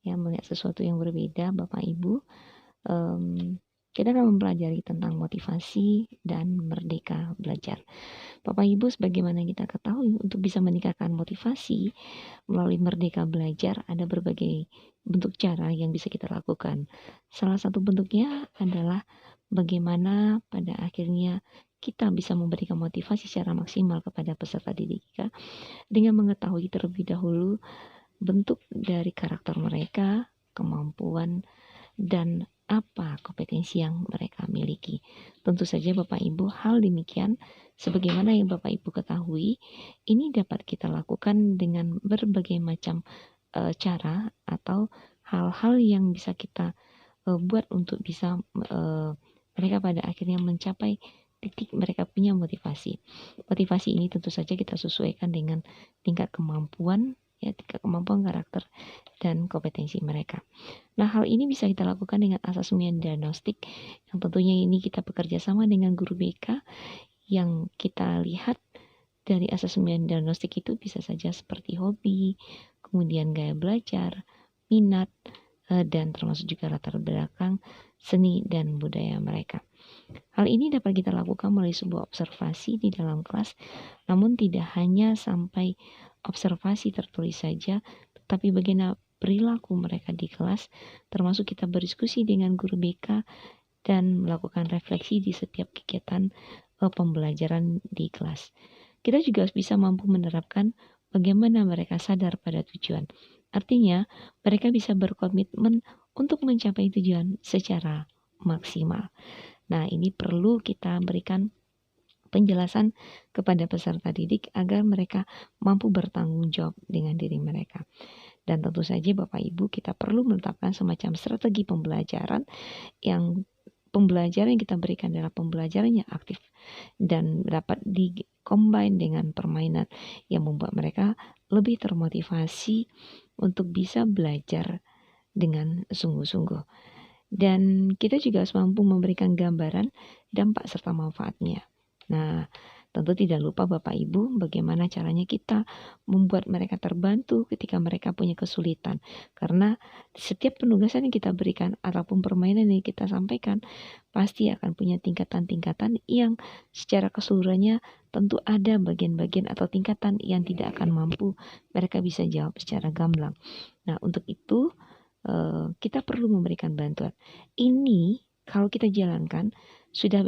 ya, melihat sesuatu yang berbeda, Bapak Ibu. Kita akan mempelajari tentang motivasi dan merdeka belajar. Bapak Ibu, sebagaimana kita ketahui, untuk bisa meningkatkan motivasi melalui merdeka belajar, ada berbagai bentuk cara yang bisa kita lakukan. Salah satu bentuknya adalah bagaimana pada akhirnya kita bisa memberikan motivasi secara maksimal kepada peserta didik kita dengan mengetahui terlebih dahulu bentuk dari karakter mereka, kemampuan, dan apa kompetensi yang mereka miliki. Tentu saja Bapak Ibu, hal demikian sebagaimana yang Bapak Ibu ketahui, ini dapat kita lakukan dengan berbagai macam cara atau hal-hal yang bisa kita buat untuk bisa mereka pada akhirnya mencapai titik mereka punya motivasi. Motivasi ini tentu saja kita sesuaikan dengan tingkat kemampuan, ya, tingkat kemampuan karakter dan kompetensi mereka. Nah, hal ini bisa kita lakukan dengan asesmen diagnostik yang tentunya ini kita bekerja sama dengan guru BK yang kita lihat dari asesmen diagnostik itu bisa saja seperti hobi, kemudian gaya belajar, minat, dan termasuk juga latar belakang seni dan budaya mereka. Hal ini dapat kita lakukan melalui sebuah observasi di dalam kelas, namun tidak hanya sampai observasi tertulis saja, tetapi bagaimana perilaku mereka di kelas, termasuk kita berdiskusi dengan guru BK dan melakukan refleksi di setiap kegiatan pembelajaran di kelas. Kita juga bisa mampu menerapkan bagaimana mereka sadar pada tujuan. Artinya, mereka bisa berkomitmen untuk mencapai tujuan secara maksimal. Nah, ini perlu kita berikan penjelasan kepada peserta didik agar mereka mampu bertanggung jawab dengan diri mereka. Dan tentu saja Bapak Ibu, kita perlu menetapkan semacam strategi pembelajaran yang kita berikan adalah pembelajaran yang aktif dan dapat di-combine dengan permainan yang membuat mereka lebih termotivasi untuk bisa belajar dengan sungguh-sungguh. Dan kita juga harus mampu memberikan gambaran dampak serta manfaatnya. Nah, tentu tidak lupa Bapak Ibu bagaimana caranya kita membuat mereka terbantu ketika mereka punya kesulitan. Karena setiap penugasan yang kita berikan ataupun permainan yang kita sampaikan pasti akan punya tingkatan-tingkatan yang secara keseluruhannya tentu ada bagian-bagian atau tingkatan yang tidak akan mampu mereka bisa jawab secara gamblang. Nah, untuk itu kita perlu memberikan bantuan. Ini kalau kita jalankan sudah